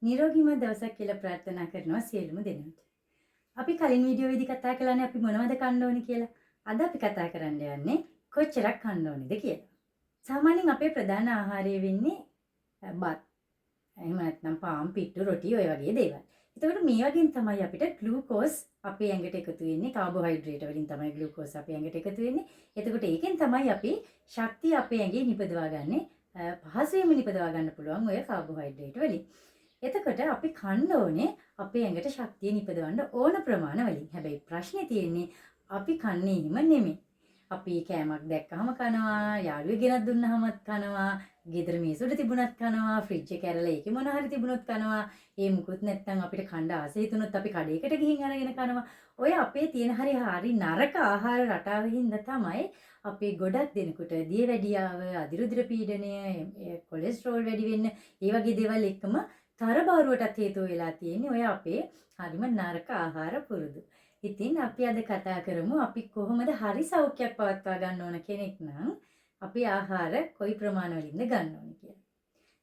නිරෝගීමත් දවසක් කියලා ප්‍රාර්ථනා කරනවා සියලුම දෙනාට. අපි කලින් වීඩියෝවේදී කතා කළානේ අපි මොනවද කන්න ඕනේ කියලා. අද අපි කතා කරන්න යන්නේ කොච්චරක් කන්න ඕනේද කියලා. සාමාන්‍යයෙන් අපේ ප්‍රධාන ආහාරය වෙන්නේ බත්. එහෙම නැත්නම් පාන්, පිට්ටු, රොටි ඔය වගේ දේවල්. එතකොට මේ වගේන් තමයි අපිට ග්ලූකෝස් අපේ ඇඟට එකතු වෙන්නේ. කාබෝහයිඩ්‍රේට් වලින් තමයි ග්ලූකෝස් අපේ ඇඟට එකතු වෙන්නේ. එතකොට ඒකෙන් තමයි අපි ශක්තිය අපේ ඇඟේ නිපදවා ගන්නේ. පහසුවෙන්ම නිපදවා ගන්න පුළුවන් ඔය කාබෝහයිඩ්‍රේට් වලින්. එතකොට අපි කන්න ඕනේ අපේ ඇඟට ශක්තිය නිපදවන්න ඕන ප්‍රමාණ වලින්. හැබැයි ප්‍රශ්නේ තියෙන්නේ අපි කන්නේ එහෙම නෙමෙයි. අපි කෑමක් දැක්කහම කනවා, යාළුවෙක් ගෙනත් දුන්නාමත් කනවා, ගෙදර මේසෙට තිබුණත් කනවා, ෆ්‍රිජ් එකේ ඇරලා ඒකේ මොන හරි තිබුණොත් කනවා. ඒ මුකුත් නැත්තම් අපිට කන්න ආස හිතුනොත් අපි කඩේකට ගිහින් අරගෙන කනවා. ඔය අපේ තියෙන හරි නරක ආහාර රටාවෙන් හින්දා තමයි අපේ ගොඩක් දෙනෙකුට දියවැඩියාව, අදිරුධිර පීඩනය, කොලෙස්ටරෝල් වැඩි වෙන්න, ඒ වගේ දේවල් එක්කම තරබාරුවටත් හේතු වෙලා තියෙන්නේ ඔය අපේ හරිම නරක ආහාර පුරුදු. ඉතින් අපි අද කතා කරමු අපි කොහොමද හරි සෞඛ්‍යයක් පවත්වා ගන්න ඕන කෙනෙක් නම් අපි ආහාර කොයි ප්‍රමාණ වලින්ද ගන්න ඕන කියලා.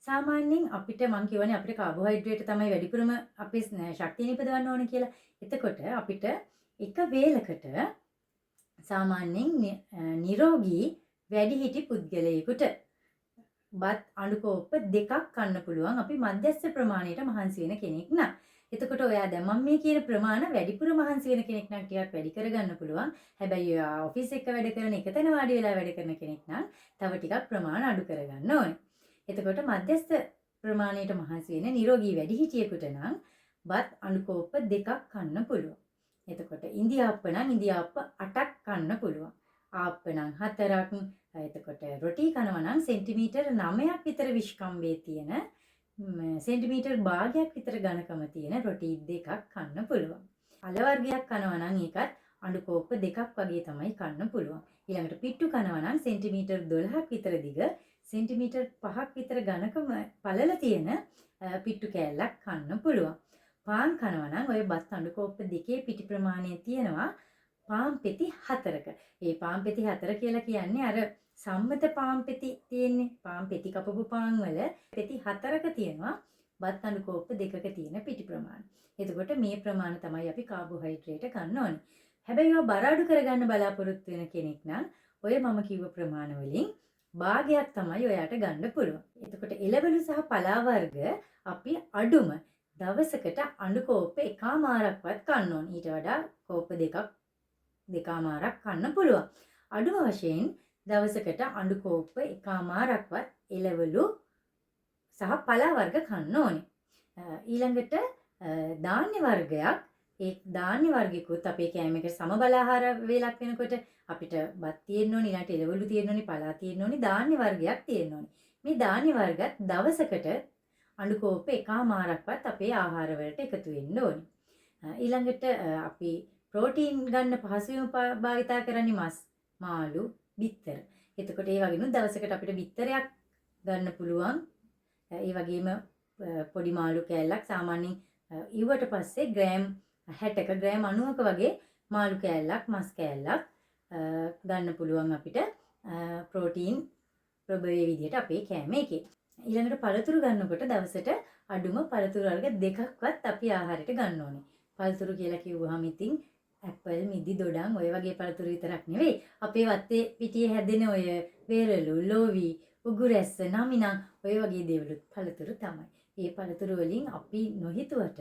සාමාන්‍යයෙන් අපිට මම කියවනේ අපිට කාබෝහයිඩ්‍රේට් තමයි වැඩිපුරම අපේ ශක්තිය නිපදවන්න ඕන කියලා. එතකොට අපිට එක වේලකට සාමාන්‍යයෙන් නිරෝගී වැඩිහිටි පුද්ගලයෙකුට බත් අඬු කෝප්ප දෙකක් කන්න පුළුවන් අපි මධ්‍යස්ථ ප්‍රමාණයට මහන්සි වෙන කෙනෙක් නම්. එතකොට ඔයා දැන් මම මේ කියන ප්‍රමාණ වැඩිපුර මහන්සි වෙන කෙනෙක් නම් ටිකක් වැඩි කරගන්න පුළුවන්. හැබැයි ඔයා ඔෆිස් එක වැඩ කරන එක තැන වාඩි වෙලා වැඩ කරන කෙනෙක් නම් තව ටිකක් ප්‍රමාණ අඩු කරගන්න ඕනේ. එතකොට මධ්‍යස්ථ ප්‍රමාණයට මහන්සි වෙන නිරෝගී වැඩිහිටියෙකුට නම් බත් අඬු කෝප්ප දෙකක් කන්න පුළුවන්. එතකොට ඉන්දියාප්ප නම් ඉන්දියාප්ප 8ක් කන්න පුළුවන්. ආප්ප නම් 4ක්. එතකොට රොටි කනවා නම් සෙන්ටිමීටර් 9ක් විතර විශ්කම්භයේ තියෙන සෙන්ටිමීටර් භාගයක් විතර ඝනකම තියෙන රොටි දෙකක් කන්න පුළුවන්. අල වර්ගයක් කනවා නම් ඒකත් අඬු කෝප්ප දෙකක් වගේ තමයි කන්න පුළුවන්. ඊළඟට පිට්ටු කනවා නම් සෙන්ටිමීටර් 12ක් විතර දිග සෙන්ටිමීටර් 5ක් විතර ඝනකම පළල තියෙන පිට්ටු කෑල්ලක් කන්න පුළුවන්. පාන් කනවා නම් ඔය බත් අඬු කෝප්ප දෙකේ පිටි ප්‍රමාණය තියෙනවා පාන් පෙති 4ක. ඒ පාන් පෙති 4 කියලා කියන්නේ අර සම්මත පාන් පෙති තියෙන්නේ. පාන් පෙති කපපු පාන් වල පෙති 4ක තියෙනවා බත් අඬු කෝප්ප දෙකක තියෙන පිටි ප්‍රමාණය. එතකොට මේ ප්‍රමාණය තමයි අපි කාබෝහයිඩ්‍රේට් ගන්න ඕනේ. හැබැයි ඒවා බර අඩු කරගන්න බලාපොරොත්තු වෙන කෙනෙක් නම් ඔය මම කිව්ව ප්‍රමාණ වලින් භාගයක් තමයි ඔයාට ගන්න පුළුවන්. එතකොට එළවලු සහ පලා වර්ග අපි අඩුම දවසකට අඬු කෝප්ප එකමාරක්වත් කන්න ඕනේ. ඊට වඩා කෝප්ප දෙකමාරක් කන්න පුළුවන්. අඩුම වශයෙන් දවසකට අඬු කෝප්ප එකමාරක්වත් එළවලු සහ පලා වර්ග කන්න ඕනේ. ඊළඟට ධාන්‍ය වර්ගයක් ඒ ධාන්‍ය වර්ගිකුත් අපේ කෑමේක සමබල ආහාර වේලක් වෙනකොට අපිට බත් තියෙන්න ඕනේ, ඊළඟට එළවලු තියෙන්න ඕනේ, පලා තියෙන්න ඕනේ, ධාන්‍ය වර්ගයක් තියෙන්න ඕනේ. මේ ධාන්‍ය වර්ගත් දවසකට අඬු කෝප්ප එකමාරක්වත් අපේ ආහාර වලට එකතු වෙන්න ඕනේ. ඊළඟට අපි ප්‍රෝටීන් ගන්න පහසුවෙන් භාවිතා කරන්නේ මස්, මාළු, බිත්තර. එතකොට ඒ වගේම දවසකට අපිට බිත්තරයක් ගන්න පුළුවන්. ඒ වගේම පොඩි මාළු කෑල්ලක් සාමාන්‍යයෙන් ඉවුවට පස්සේ ග්‍රෑම් 60ක ග්‍රෑම් 90ක වගේ මාළු කෑල්ලක්, මස් කෑල්ලක් ගන්න පුළුවන් අපිට ප්‍රෝටීන් ප්‍රභවයේ විදිහට අපේ කෑමේ එකේ. ඊළඟට පළතුරු ගන්නකොට දවසට අඩුම පළතුරු වර්ග දෙකක්වත් අපි ආහාරයට ගන්න ඕනේ. පළතුරු කියලා කිව්වහම ඉතින් ඇපල්, මිදි, දොඩම් ඔය වගේ පළතුරු විතරක් නෙවෙයි. අපේ වත්තේ පිටියේ හැදෙන ඔය වේරළු, ලෝවි, උගුරැස්ස, නමිනම් ඔය වගේ දේවලුත් පළතුරු තමයි. මේ පළතුරු වලින් අපි නොහිතුවට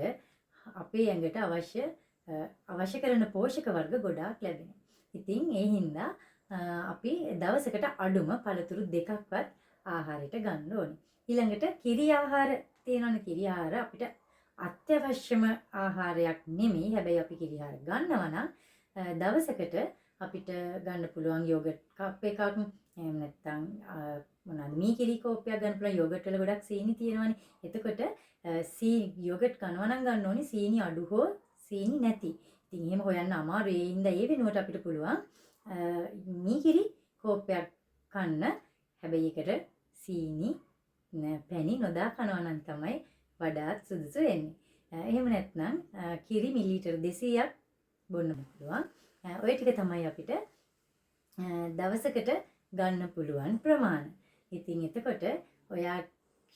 අපේ ඇඟට අවශ්‍ය කරන පෝෂක වර්ග ගොඩාක් ලැබෙනවා. ඉතින් ඒ හින්දා අපි දවසකට අඩුම පළතුරු දෙකක්වත් ආහාරයට ගන්න ඕනේ. ඊළඟට කිරි ආහාර තියෙනවනේ. කිරි ආහාර අපිට අත්‍යවශ්‍යම ආහාරයක් නෙමෙයි. හැබැයි අපි කිරි ආහාර ගන්නවා නම් දවසකට අපිට ගන්න පුළුවන් යෝගට් කප් එකක්, එහෙම නැත්නම් මොනවාද මී කිරි කෝප්පයක් ගන්න පුළුවන්. යෝගට් වල ගොඩක් සීනි තියෙනවනේ. එතකොට යෝගට් කනවා නම් ගන්න ඕනේ සීනි අඩු හෝ සීනි නැති. ඉතින් එහෙම හොයන්න අමාරුයි. ඒ හින්දා ඒ වෙනුවට අපිට පුළුවන් මී කිරි කෝප්පයක් කන්න. හැබැයි ඒකට සීනි පැණි නොදා කනවා නම් තමයි වඩාත් සුදුසු වෙන්නේ. එහෙම නැත්නම් කිරි මිලිලීටර් 200ක් බොන්න පුළුවන්. ඔය ටික තමයි අපිට දවසකට ගන්න පුළුවන් ප්‍රමාණය. ඉතින් එතකොට ඔයා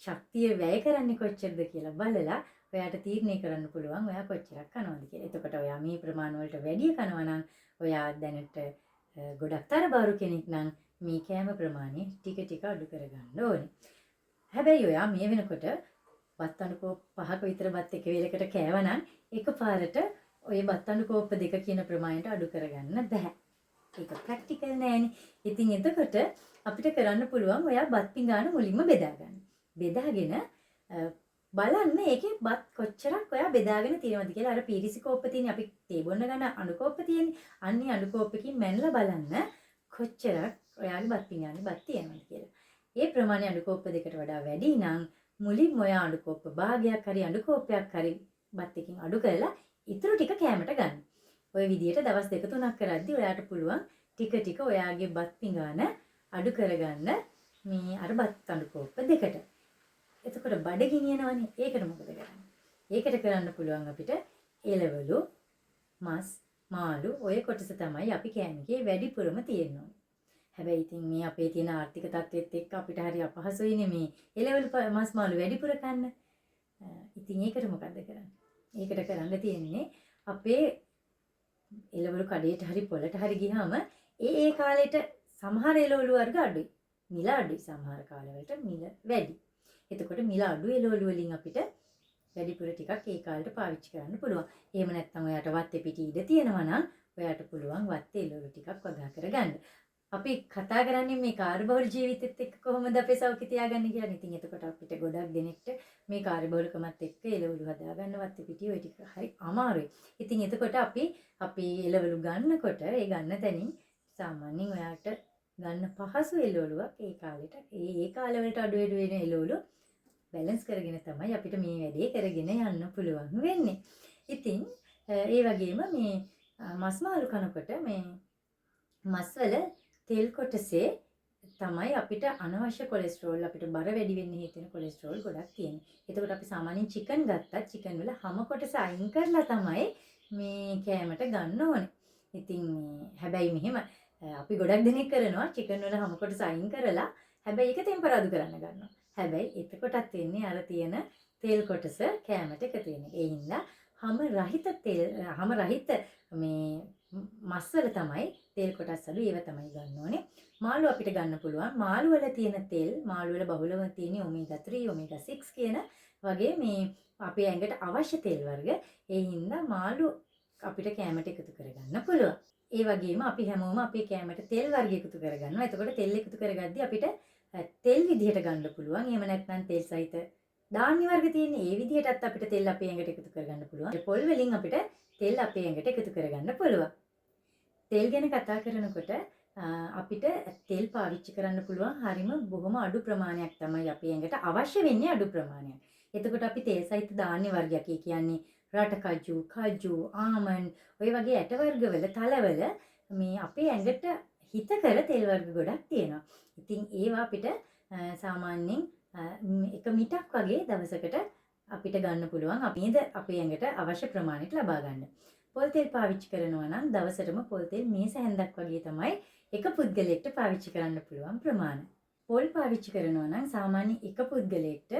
ශක්තිය වැය කරන්නේ කොච්චරද කියලා බලලා ඔයාට තීරණය කරන්න පුළුවන් ඔයා කොච්චරක් කනවද කියලා. එතකොට ඔයා මේ ප්‍රමාණ වලට වැඩි කනවා නම් ඔයා දැනට ගොඩක් තරබාරු කෙනෙක් නම් මේ කෑම ප්‍රමාණය ටික ටික අඩු කරගන්න ඕනේ. හැබැයි ඔයා මේ වෙනකොට බත් අණු කෝප් 5ක විතර බත් එක වේලකට කෑවනම් එකපාරට ඔය බත් අණු කෝප් 2 කියන ප්‍රමාණයට අඩු කරගන්න බෑ. ඒක ප්‍රැක්ටිකල් නෑනේ. ඉතින් එතකොට අපිට කරන්න පුළුවන් ඔයා බත් පිඟාන මුලින්ම බෙදා ගන්න. බෙදාගෙන බලන්න ඒකේ බත් කොච්චරක් ඔයා බෙදාගෙන තියෙනවද කියලා. අර පීරිසි කෝප්ප තියෙන අපි තේ බොන්න ගන්න අණු කෝප්ප තියෙන්නේ. අන්නේ අණු කෝප්පකින් මැනලා බලන්න කොච්චරක් ඔයාගේ බත් පිඟානේ බත් තියෙනවද කියලා. ඒ ප්‍රමාණය අණු කෝප්ප දෙකට වඩා වැඩි නම් මුලින්ම ඔයා අණු කෝප්ප භාගයක් හරි අණු කෝප්පයක් හරි බත් එකකින් අඩු කරලා ඊටු ටික කෑමට ගන්න. ඔය විදිහට දවස් 2-3ක් කරද්දී ඔයාට පුළුවන් ටික ටික ඔයාගේ බත් පිඟාන අඩු කරගන්න මේ අර බත් අණු කෝප්ප දෙකට. එතකොට බඩ ගිනියනවනේ. ඒකට මොකද කරන්නේ? ඒකට කරන්න පුළුවන් අපිට එළවලු, මස්, මාළු ඔය කොටස තමයි අපි කෑමකේ වැඩිපුරම තියෙන්නේ. හැබැයි ඉතින් මේ අපේ තියෙන ආර්ථික තත්ත්වෙත් එක්ක අපිට හරි අපහසුයිනේ මේ එළවලු මස් මාළු වැඩිපුර කන්න. ඉතින් ඒකට මොකද කරන්නේ? ඒකට කරන්න තියෙන්නේ අපේ එළවලු කඩේට හරි පොළට හරි ගියාම ඒ කාලෙට සමහර එළවලු වර්ග අඩුයි. මිල අඩුයි සමහර කාලවලට මිල වැඩි. එතකොට මිල අඩු එළවලු වලින් අපිට වැඩිපුර ටිකක් ඒ කාලෙට පාවිච්චි කරන්න පුළුවන්. එහෙම නැත්නම් ඔයාට වත්තේ පිටි ඉඩ තියෙනවා නම් ඔයාට පුළුවන් වත්තේ එළවලු ටිකක් වගා කරගන්න. අපි කතා කරන්නේ මේ කාර්යබහුල ජීවිතෙත් එක්ක කොහොමද අපේ සෞඛ්‍ය තියාගන්නේ කියලා. ඉතින් එතකොට අපිට ගොඩක් දෙනෙක්ට මේ කාර්යබහුලකමත් එක්ක එළවලු හදාගන්න වත්තේ පිටි ඔය ටික හරි අමාරුයි. ඉතින් එතකොට අපි එළවලු ගන්නකොට ඒ ගන්න තැනින් සාමාන්‍යයෙන් ඔයාට ගන්න පහසු එළවලුවක් ඒ කාලෙට ඒ කාලවලට අඩු වෙන එළවලු බැලන්ස් කරගෙන තමයි අපිට මේ වැඩේ කරගෙන යන්න පුළුවන් වෙන්නේ. ඉතින් ඒ වගේම මේ මස් මාළු කනකොට මේ මස්වල තෙල් කොටසේ තමයි අපිට අනවශ්‍ය කොලෙස්ටරෝල් අපිට බර වැඩි වෙන්න හේතු වෙන කොලෙස්ටරෝල් ගොඩක් තියෙනවා. එතකොට අපි සාමාන්‍යයෙන් චිකන් ගත්තත් චිකන් වල හැම කොටස අයින් කරලා තමයි මේ කෑමට ගන්න ඕනේ. ඉතින් හැබැයි මෙහෙම අපි ගොඩක් දෙනෙක් කරනවා චිකන් වල හැම කොටස අයින් කරලා හැබැයි ඒක ටෙම්පරාදු කරන්න ගන්නවා. හැබැයි එතකොටත් වෙන්නේ අර තියෙන තෙල් කොටස කෑමට එකතු වෙන. ඒ හින්දා හැම රහිත මේ මස් වල තමයි තෙල් කොටස් අඩු ඒව තමයි ගන්න ඕනේ. මාළු අපිට ගන්න පුළුවන්. මාළු වල තියෙන තෙල් මාළු වල බහුලව තියෙන ඔමේගා 3 ඔමේගා 6 කියන වගේ මේ අපේ ඇඟට අවශ්‍ය තෙල් වර්ග. ඒ හින්දා මාළු අපිට කෑමට එකතු කරගන්න පුළුවන්. ඒ වගේම අපි හැමෝම අපේ කෑමට තෙල් වර්ග එකතු කරගන්නවා. එතකොට තෙල් එකතු කරගද්දී අපිට තෙල් විදිහට ගන්න පුළුවන්. එහෙම නැත්නම් තෙල් සහිත ධාන්‍ය වර්ග තියෙන ඒ විදිහටත් අපිට තෙල් අපේ ඇඟට එකතු කරගන්න පුළුවන්. පොල් වලින් අපිට තෙල් අපේ ඇඟට එකතු කරගන්න පුළුවන්. තෙල් ගැන කතා කරනකොට අපිට තෙල් පාවිච්චි කරන්න පුළුවන් හරිම බොහොම අඩු ප්‍රමාණයක් තමයි අපේ ඇඟට අවශ්‍ය වෙන්නේ අඩු ප්‍රමාණයක්. එතකොට අපි තෙල් සහිත ධාන්‍ය වර්ගයක් කියන්නේ රට කජු, ආමන්ඩ් ඔය වගේ ඇට වර්ගවල තලවල මේ අපේ ඇඟට හිතකර තෙල් වර්ග ගොඩක් තියෙනවා. ඉතින් ඒවා අපිට සාමාන්‍යයෙන් එක මිටක් වගේ දවසකට අපිට ගන්න පුළුවන්. අපිද අපේ ඇඟට අවශ්‍ය ප්‍රමාණයට ලබා ගන්න. පොල් තෙල් පාවිච්චි කරනවා නම් දවසටම පොල් තෙල් මේස හැන්දක් වගේ තමයි එක පුද්ගලයෙක්ට පාවිච්චි කරන්න පුළුවන් ප්‍රමාණය. පොල් පාවිච්චි කරනවා නම් සාමාන්‍ය එක පුද්ගලයෙක්ට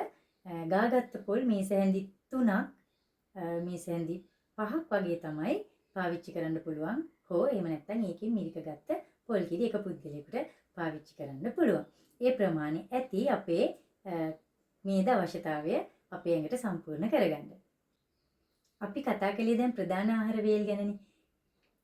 ගාගත්ත පොල් මේස හැන්දි 3ක් මේස හැන්දි 5ක් වගේ තමයි පාවිච්චි කරන්න පුළුවන්. හෝ එහෙම නැත්නම් ඒකෙන් මිරික ගත්ත පොල් කිරි එක පුද්ගලයෙකුට පාවිච්චි කරන්න පුළුවන්. ඒ ප්‍රමාණය ඇති අපේ මේද අවශ්‍යතාවය අපේ ඇඟට සම්පූර්ණ කරගන්න. අපි කතා කළේ දැන් ප්‍රධාන ආහාර වේල් ගැනනේ.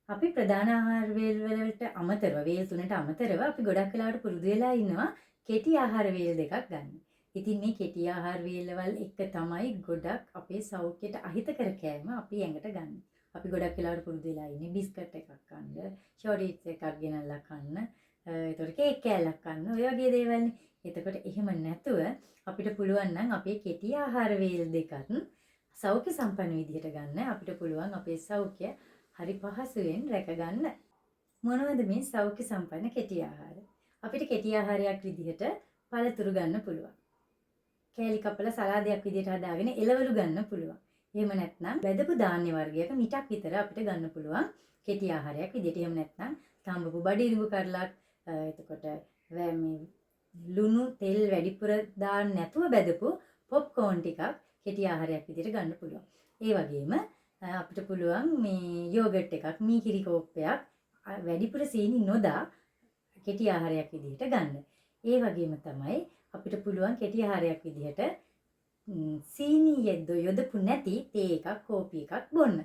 අපි ප්‍රධාන ආහාර වේල් වලට අමතරව වේල් තුනට අමතරව අපි ගොඩක් වෙලාවට පුරුදු වෙලා ඉන්නවා කෙටි ආහාර වේල් දෙකක් ගන්න. ඉතින් මේ කෙටි ආහාර වේල්වල එක තමයි ගොඩක් අපේ සෞඛ්‍යයට අහිතකර කෑම අපි ඇඟට ගන්න. අපි ගොඩක් වෙලාවට පුරුදු වෙලා ඉන්නේ බිස්කට් එකක් කන්න, ෂෝරීට්ස් එකක් ගෙනල්ලා කන්න, ඒතකොට කේක් කෑල්ලක් කන්න, ඔය වගේ දේවල්නේ. එතකොට එහෙම නැතුව අපිට පුළුවන් නම් අපේ කෙටි ආහාර වේල් දෙකත් සෞඛ්‍ය සම්පන්න විදිහට ගන්න අපිට පුළුවන් අපේ සෞඛ්‍ය හරි පහසුවෙන් රැක ගන්න. මොනවද මේ සෞඛ්‍ය සම්පන්න කෙටි ආහාර? අපිට කෙටි ආහාරයක් විදිහට පළතුරු ගන්න පුළුවන්. කෑලි කපලා සලාදයක් විදිහට හදාගෙන එළවලු ගන්න පුළුවන්. එහෙම නැත්නම් බෙදපු ධාන්‍ය වර්ගයක මිටක් විතර අපිට ගන්න පුළුවන් කෙටි ආහාරයක් විදිහට. එහෙම නැත්නම් තඹපු බඩිරිඹු කරලක් එතකොට මේ ලුණු තෙල් වැඩිපුර දාන්න නැතුව බැදපු පොප්කෝන් ටිකක් කෙටි ආහාරයක් විදිහට ගන්න පුළුවන්. ඒ වගේම අපිට පුළුවන් මේ යෝගට් එකක්, මීකිරි කෝප්පයක් වැඩිපුර සීනි නොදා කෙටි ආහාරයක් විදිහට ගන්න. ඒ වගේම තමයි අපිට පුළුවන් කෙටි ආහාරයක් විදිහට සීනි යොදපු නැති තේ එකක්, කෝපි එකක් බොන්න.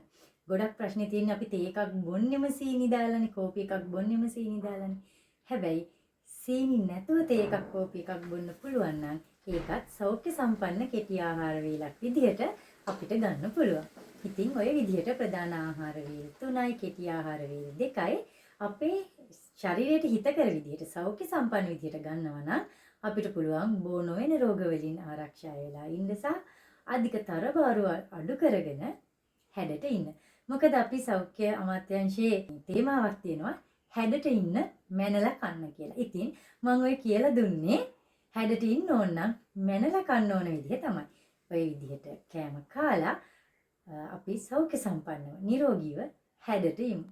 ගොඩක් ප්‍රශ්නේ තියෙන්නේ අපි තේ එකක් බොන්නෙම සීනි දාලානේ, කෝපි එකක් බොන්නෙම සීනි දාලානේ. හැබැයි සීනි නැතුව තේ එකක්, කෝපි එකක් බොන්න පුළුවන් නම් ඒකත් සෞඛ්‍ය සම්පන්න කෙටි ආහාර වේලක් විදිහට අපිට ගන්න පුළුවන්. ඉතින් ඔය විදිහට ප්‍රධාන ආහාර වේල 3යි, කෙටි ආහාර වේල 2යි අපේ ශරීරයට හිතකර විදිහට සෞඛ්‍ය සම්පන්න විදිහට ගන්නවා නම් අපිට පුළුවන් බෝ නොවන රෝග වලින් ආරක්ෂා වෙලා ඉන්න සහ අධික තරබාරු අඩු කරගෙන හැඩට ඉන්න. මොකද අපි සෞඛ්‍ය අමාත්‍යාංශයේ තේමාවක් තියෙනවා හැඩට ඉන්න මැනලා කන්න කියලා. ඉතින් මම ඔය කියලා දුන්නේ හැඩට ඉන්න ඕන නම් මැනලා කන්න ඕන විදිහ තමයි. ඔය විදිහට කෑම කාලා අපි සෞඛ්‍ය සම්පන්නව නිරෝගීව හැඩට ඉමු.